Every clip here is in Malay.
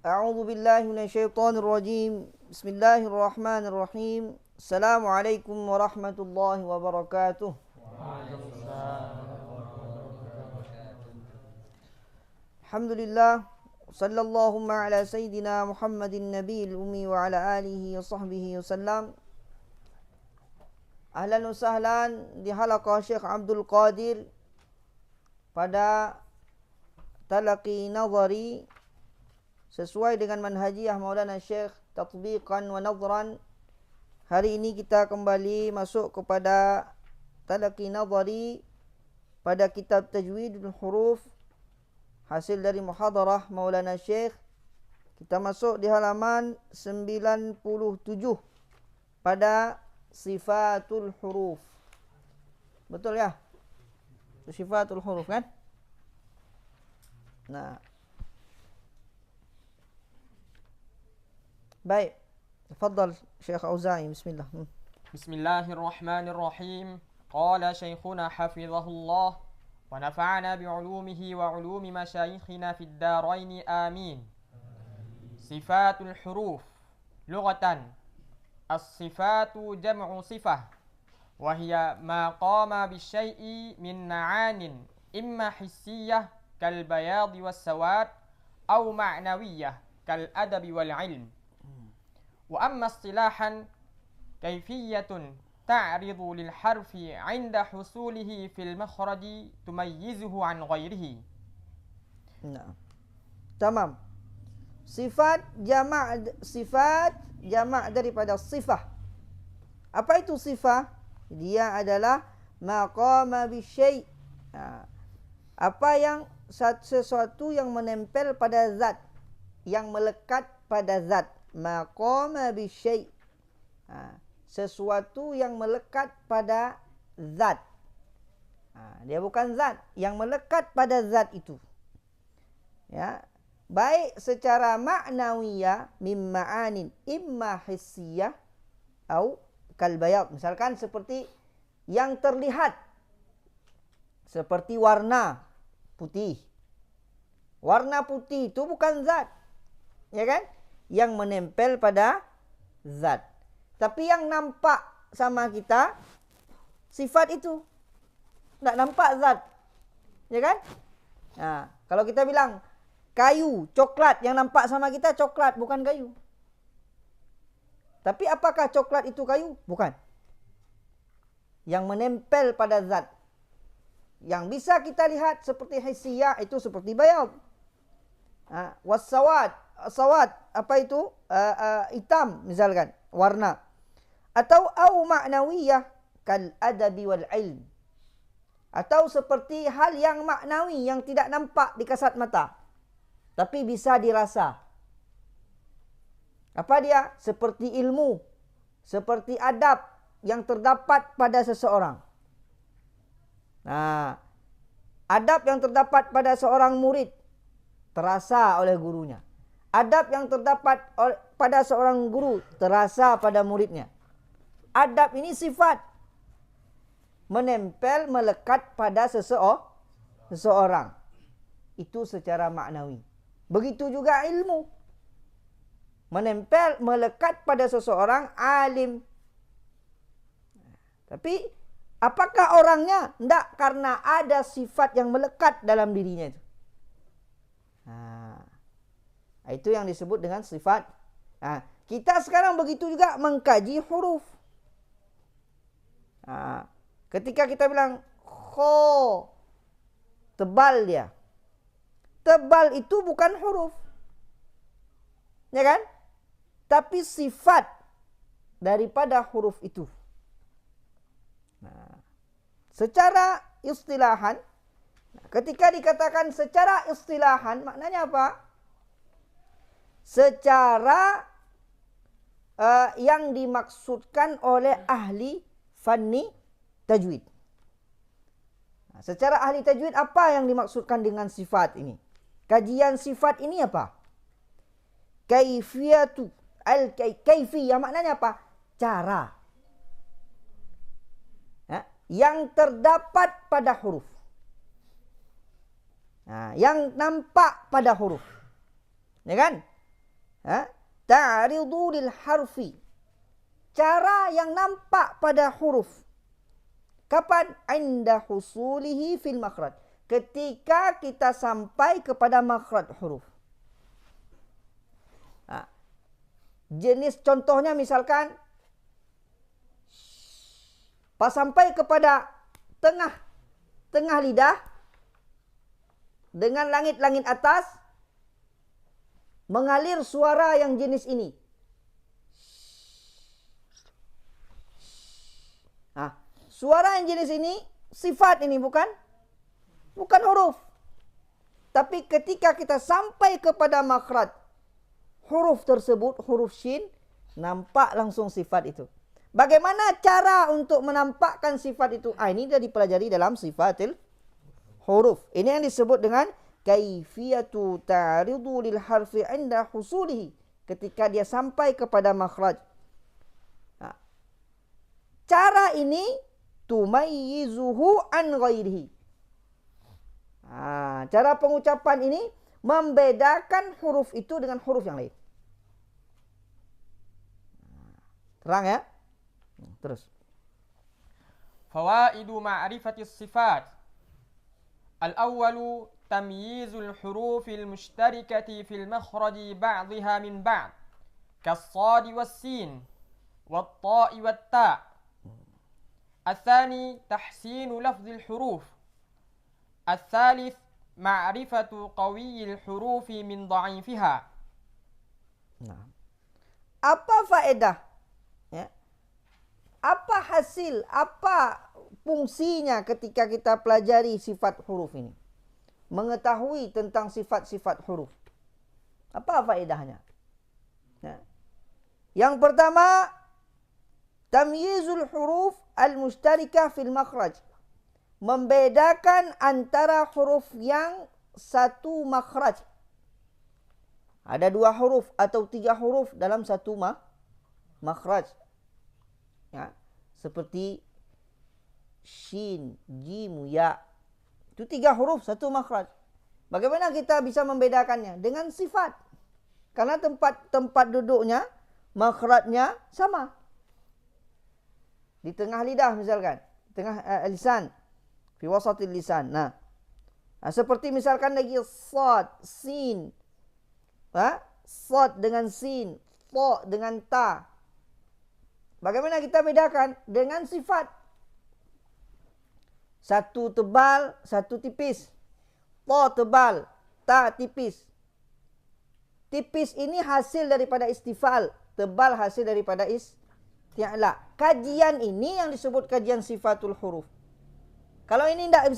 A'udzu billahi minasyaitonir rajim. Bismillahirrahmanirrahim. Assalamualaikum warahmatullahi wabarakatuh. Alhamdulillah. Sallallahu ala sayyidina Muhammadin nabiyil ummi wa ala alihi wa sahbihi wasallam. Ahlan wa sahlan di halaqah Syekh Abdul Qadir pada talaqi nazari sesuai dengan manhajiyah Maulana Syekh tatbiqan wa nadhran. Hari ini kita kembali masuk kepada talaqi nazari pada kitab Tajwidul Huruf hasil dari muhadarah Maulana Syekh. Kita masuk di halaman 97 pada sifatul huruf. Betul ya? Sifatul huruf kan? Nah, baik. Tafadhal Syekh Auza'i, bismillah. Bismillahirrahmanirrahim. Qala Syekhuna hafizahullah wa nafa'ana bi'ulumihi wa 'ulumi masyayikhina fid darain amin. Sifatul huruf lughatan as-sifatu jam'u sifah wa hiya ma qama bisyai'i min ma'anin imma hissiyah kal bayadi was sawad aw ma'nawiyah kal adabi wal ilm. Wa amma istilahan kayfiyatun ta'ridu lil harfi 'inda husulihi fil makhraji tumayyizuhu 'an ghairihi. Nah. Tamam. Sifat jamak daripada sifah. Apa itu sifah? Dia adalah maqama bisyai'. Apa yang sesuatu yang menempel pada zat, yang melekat pada zat. Maqama bisyai'. Sesuatu yang melekat pada zat. Dia bukan zat, yang melekat pada zat itu. Ya, baik secara ma'nawiyah mim ma'anin imma hissiyah atau kal bayad. Misalkan seperti yang terlihat, seperti warna putih. Warna putih itu bukan zat, ya kan? Yang menempel pada zat. Tapi yang nampak sama kita sifat itu. Tak nampak zat, ya kan? Kalau kita bilang kayu, coklat, yang nampak sama kita coklat, bukan kayu. Tapi apakah coklat itu kayu? Bukan. Yang menempel pada zat. Yang bisa kita lihat seperti hissiyah itu seperti bayad. Wasawad, sawad, apa itu? Hitam misalkan, warna. Atau au ma'nawiyah kal adabi wal ilm. Atau seperti hal yang maknawi yang tidak nampak di kasat mata, tapi bisa dirasa. Apa dia? Seperti ilmu, seperti adab yang terdapat pada seseorang. Adab yang terdapat pada seorang murid terasa oleh gurunya. Adab yang terdapat pada seorang guru terasa pada muridnya. Adab ini sifat menempel, melekat pada seseorang. Itu secara maknawi. Begitu juga ilmu. Menempel, melekat pada seseorang alim. Tapi apakah orangnya? Tidak, karena ada sifat yang melekat dalam dirinya itu. Itu yang disebut dengan sifat. Kita sekarang begitu juga mengkaji huruf. Ketika kita bilang kho, tebal dia. Tebal itu bukan huruf, ya kan? Tapi sifat daripada huruf itu. Secara istilahan, ketika dikatakan secara istilahan, maknanya apa? Secara yang dimaksudkan oleh ahli fanni tajwid. Secara ahli tajwid, apa yang dimaksudkan dengan sifat ini? Kajian sifat ini apa? Kaifiyatu, al-kaifiyah maknanya apa? Cara. Yang terdapat pada huruf. Yang nampak pada huruf. Ya kan? ta'ridu lil harfi. Cara yang nampak pada huruf. Kapan? Inda husulihi fil makhraj. Ketika kita sampai kepada makhraj huruf. Jenis contohnya misalkan pas sampai kepada tengah lidah dengan langit-langit atas mengalir suara yang jenis ini. Suara yang jenis ini sifat ini bukan huruf. Tapi ketika kita sampai kepada makhraj huruf tersebut, huruf shin, nampak langsung sifat itu. Bagaimana cara untuk menampakkan sifat itu? Ini sudah dipelajari dalam sifatil huruf. Ini yang disebut dengan kaifiyatu ta'ridu lil harfi 'inda husulihi. Ketika dia sampai kepada makhraj. Cara ini tumayyizuhu an ghairihi. Cara pengucapan ini membedakan huruf itu dengan huruf yang lain. Terang ya? Terus. Fawaidu ma'rifati sifat. Al-awwalu tamyizul hurufil mushtarikati fil makhraji ba'dhiha min ba'd. Kas-shadi was-sin, wat-ta'i wat-ta'. Al-thani tahsinu lafzil huruf. Al-thalith ma'rifatu qawiyil hurufi min dha'ifiha. Apa faedah? Apa hasil, apa fungsinya ketika kita pelajari sifat huruf ini? Mengetahui tentang sifat-sifat huruf. Apa faedahnya? Yang pertama, tamyizul huruf al-mushtarikah fil makhraj. Membedakan antara huruf yang satu makhraj. Ada 2 huruf atau 3 huruf dalam satu makhraj. Seperti shin, jim, ya. Itu 3 huruf, satu makhraj. Bagaimana kita bisa membedakannya? Dengan sifat. Karena tempat duduknya, makhrajnya sama. Di tengah lidah misalkan, tengah lisan, fi wasatil lisan. Seperti misalkan lagi sad, sin. Sad dengan sin, ta dengan ta. Bagaimana kita bedakan? Dengan sifat. Satu tebal, satu tipis. Ta tebal, ta tipis. Tipis ini hasil daripada istifal. Tebal hasil daripada isti'la. Kajian ini yang disebut kajian sifatul huruf. Kalau ini tidak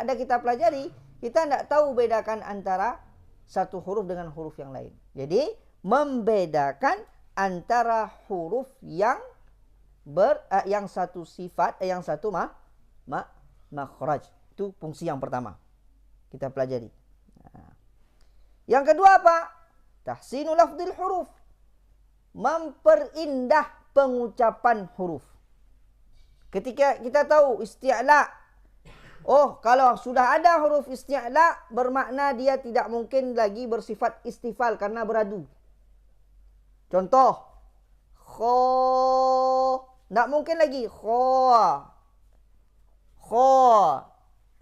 ada kita pelajari, kita tidak tahu bedakan antara satu huruf dengan huruf yang lain. Jadi, membedakan antara huruf yang satu sifat, yang satu makhraj. Itu fungsi yang pertama. Kita pelajari. Yang kedua apa? Tahsinu lafzil huruf. Memperindah pengucapan huruf. Ketika kita tahu isti'la, kalau sudah ada huruf isti'la, bermakna dia tidak mungkin lagi bersifat istifal karena beradu. Contoh, kho, tidak mungkin lagi kho,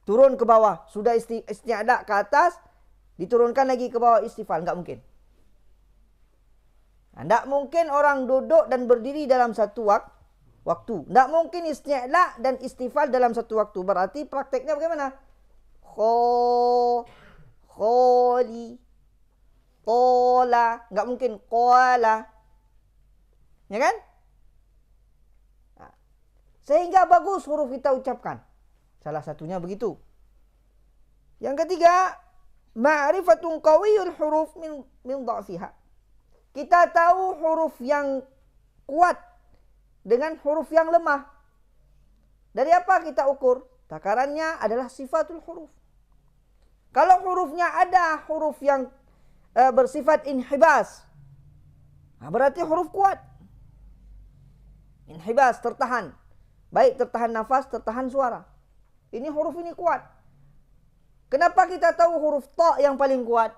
turun ke bawah, sudah isti'la ke atas, diturunkan lagi ke bawah istifal, tidak mungkin. Tidak mungkin orang duduk dan berdiri dalam satu waktu. Tidak mungkin isti'la dan istifal dalam satu waktu. Berarti prakteknya bagaimana? Kholi, tola, nggak mungkin koala, ya kan? Sehingga bagus huruf kita ucapkan. Salah satunya begitu. Yang ketiga, ma'rifatun qawiyul huruf min dha'fiha. Kita tahu huruf yang kuat dengan huruf yang lemah. Dari apa kita ukur? Takarannya adalah sifatul huruf. Kalau hurufnya ada huruf yang bersifat inhibas, berarti huruf kuat. Inhibas, tertahan. Baik tertahan nafas, tertahan suara. Ini huruf ini kuat. Kenapa kita tahu huruf ta yang paling kuat?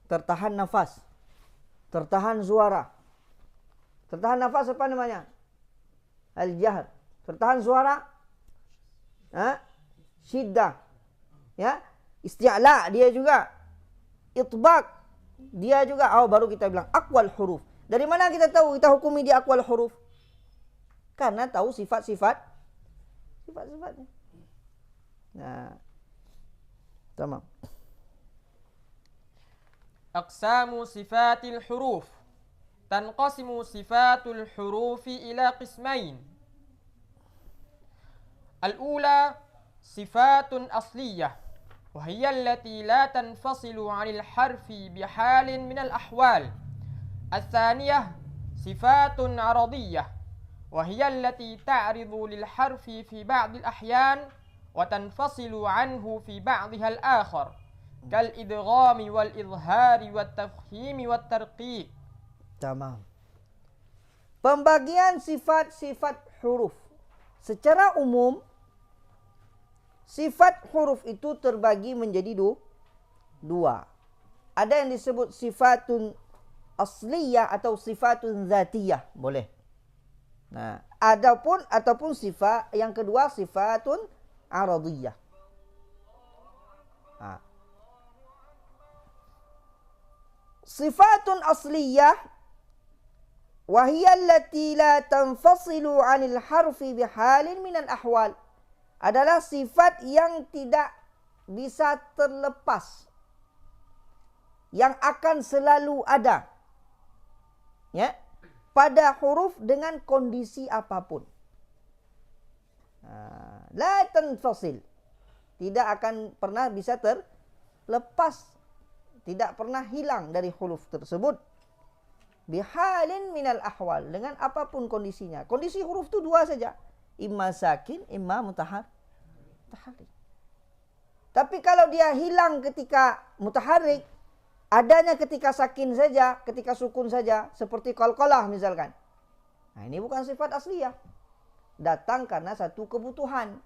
tertahan nafas, tertahan suara. Tertahan nafas apa namanya? Al-jahr. Tertahan suara, syiddah. Ya, isti'la dia juga. Itbaq dia juga. Baru kita bilang aqwal huruf. Dari mana kita tahu kita hukumi dia aqwal huruf? Karena tahu sifat-sifatnya. Nah, tamam. أقسام صفات الحروف تنقسم صفات الحروف إلى قسمين. الأولى صفات أصلية وهي التي لا تنفصل عن الحرف بحال من الأحوال. الثانية صفات عرضية وهي التي تعرض للحرف في بعض الأحيان وتنفصل عنه في بعضها الآخر كالإدغام والإظهار والتفخيم والترقيق. Tamam. Pembagian sifat-sifat huruf. Secara umum, sifat huruf itu terbagi menjadi dua. Ada yang disebut sifatun asliyah atau sifatun zatiyah. Boleh. Nah, ataupun sifat yang kedua sifatun aradiyah. Sifatun asliyah wahiyya allati la tanfasilu 'anil harfi bihalin minal ahwal. Adalah sifat yang tidak bisa terlepas, yang akan selalu ada, ya, pada huruf dengan kondisi apapun. La tanfasil, tidak akan pernah bisa terlepas, tidak pernah hilang dari huruf tersebut. Bihalin minal ahwal, dengan apapun kondisinya. Kondisi huruf itu dua saja, imma sakin, imma mutaharrik. Tapi kalau dia hilang ketika mutaharrik, adanya ketika sakin saja, ketika sukun saja, seperti qalqalah misalkan. Nah, ini bukan sifat asliyah. Datang karena satu kebutuhan.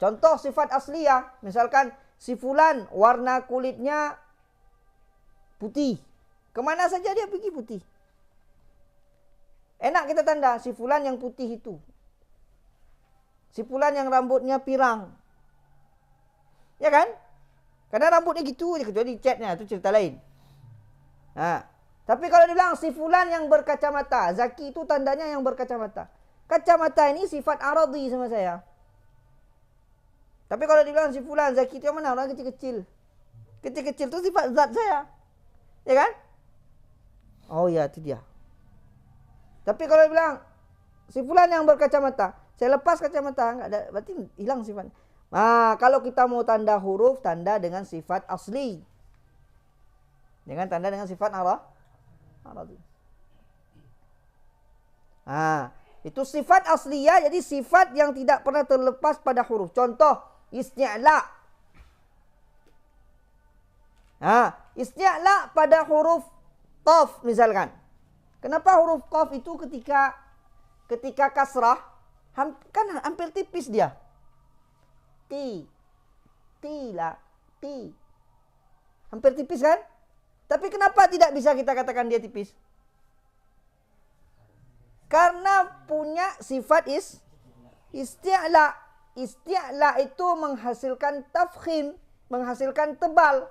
Contoh sifat asliyah, misalkan si fulan warna kulitnya putih. Kemana saja dia pergi putih. Enak kita tanda si fulan yang putih itu. Si fulan yang rambutnya pirang. Ya kan? Karena rambutnya gitu aja, kecuali catnya itu cerita lain. Tapi kalau dibilang si fulan yang berkacamata, Zaki itu tandanya yang berkacamata. Kacamata ini sifat aradhi sama saya. Tapi kalau dibilang si fulan, Zaki itu yang mana? Orang kecil-kecil. Kecil-kecil itu sifat zat saya. Ya kan? Oh ya, itu dia. Tapi kalau dibilang si fulan yang berkacamata, saya lepas kacamata, enggak ada, berarti hilang sifatnya. Kalau kita mau tanda huruf, tanda dengan sifat asli. Dengan tanda dengan sifat aradhi. Itu sifat asliyah, jadi sifat yang tidak pernah terlepas pada huruf. Contoh, isti'la. Isti'la pada huruf qaf misalkan. Kenapa huruf qaf itu ketika kasrah kan hampir tipis dia. Ti. Hampir tipis kan? Tapi kenapa tidak bisa kita katakan dia tipis? Karena punya sifat isti'la. Isti'la itu menghasilkan tafkhim, menghasilkan tebal.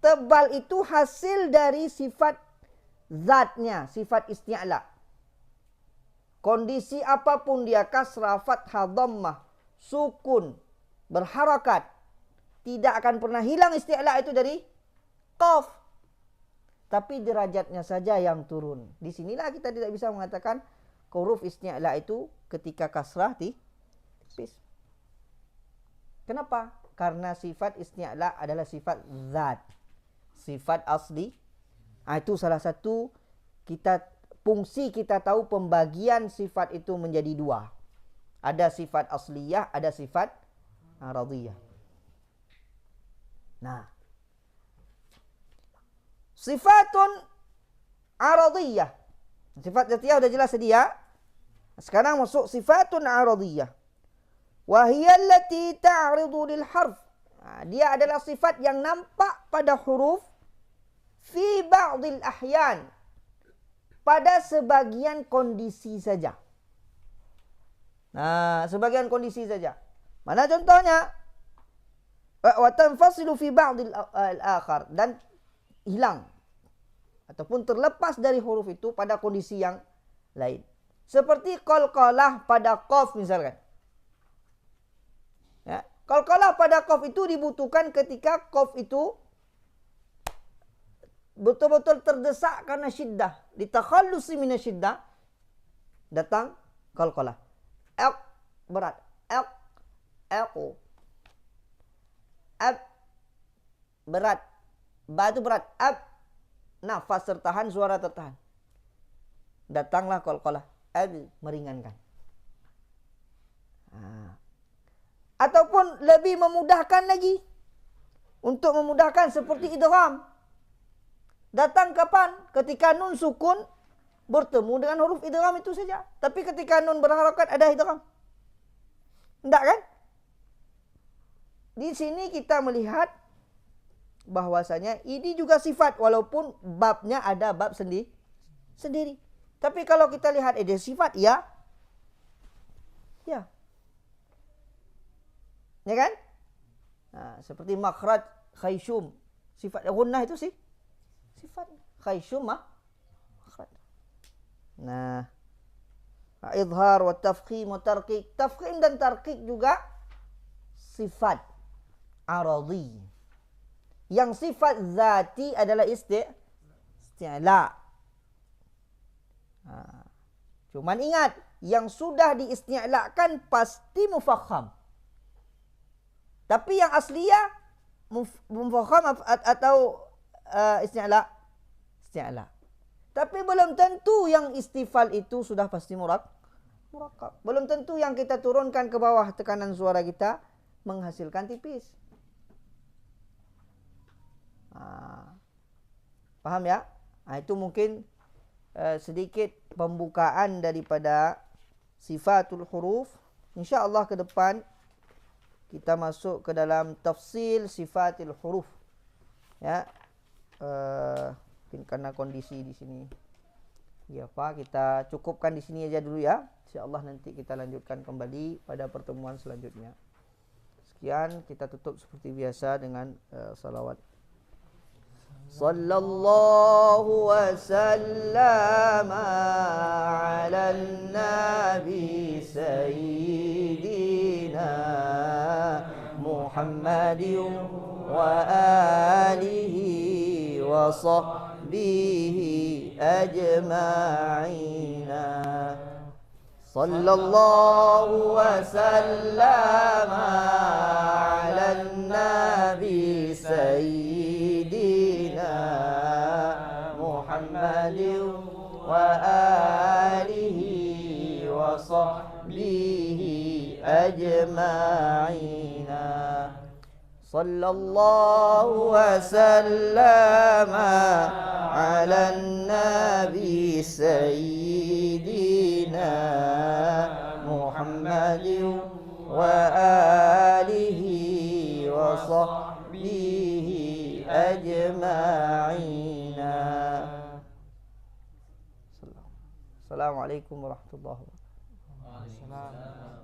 Tebal itu hasil dari sifat zatnya, sifat isti'la. Kondisi apapun dia, kasrah, fathah, dhammah, sukun, berharakat, tidak akan pernah hilang isti'la itu dari qaf. Tapi derajatnya saja yang turun. Di sinilah kita tidak bisa mengatakan huruf isti'la itu ketika kasrah tipis. Kenapa? Karena sifat isti'la adalah sifat zat, sifat asli. Itu salah satu fungsi kita tahu pembagian sifat itu menjadi dua. Ada sifat asliyah, ada sifat aradhiyah. Sifatun aradhiyah. Sifat zatiyah sudah jelas sedia. Sekarang masuk sifatun aradhiyah. Wa hiya allati ta'ridu lil harf. Dia adalah sifat yang nampak pada huruf fi ba'dil ahyan, pada sebagian kondisi saja. Sebagian kondisi saja. Mana contohnya? Wa tanfasilu fi ba'dil akhar, dan hilang ataupun terlepas dari huruf itu pada kondisi yang lain. Seperti qalqalah pada qaf misalkan. Ya, qalqalah pada qaf itu dibutuhkan ketika qaf itu betul-betul terdesak karena syiddah. Litakhallusi minasyiddah, datang qalqalah. Berat. Aku. Berat. Ba itu berat. Nafas tertahan, suara tertahan. Datanglah qalqalah. Meringankan. Ataupun lebih memudahkan lagi. Untuk memudahkan seperti idgham. Datang kapan? Ketika nun sukun bertemu dengan huruf idgham itu saja. Tapi ketika nun berharakat ada idgham. Tidak kan? Di sini kita melihat bahwasanya ini juga sifat, walaupun babnya ada bab sendiri. Tapi kalau kita lihat dia sifat, ya. Ya kan? Seperti makhraj khayshum. Sifat gunnah itu sih sifat. Khayshum makhraj. Idhar wa tafkhim wa tarqiq. Tafkhim dan tarqiq juga sifat aradhi. Yang sifat zati adalah isti'la. Cuman ingat, yang sudah diisti'lakan pasti mufakham. Tapi yang asliyah mufakham atau isti'la. Tapi belum tentu yang istifal itu sudah pasti murakkab. Belum tentu yang kita turunkan ke bawah tekanan suara kita menghasilkan tipis. Paham ya? Itu mungkin sedikit pembukaan daripada sifatul huruf. InsyaAllah ke depan kita masuk ke dalam tafsil sifatul huruf. Ya, mungkin karena kondisi di sini. Ya Pak, kita cukupkan di sini aja dulu ya. InsyaAllah nanti kita lanjutkan kembali pada pertemuan selanjutnya. Sekian, kita tutup seperti biasa dengan salawat. Sallallahu wa sallama ala nabi sayyidina Muhammadin wa alihi wa sahbihi ajma'ina. Sallallahu wa sallama ala nabi sayyidina Muhammadin wa alihi wa sahbihi ajma'ina. Sallallahu wa sallama ala nabi sayyidina Muhammadin wa alihi wa sahbihi ajma'ina. Assalamualaikum warahmatullahi wabarakatuh.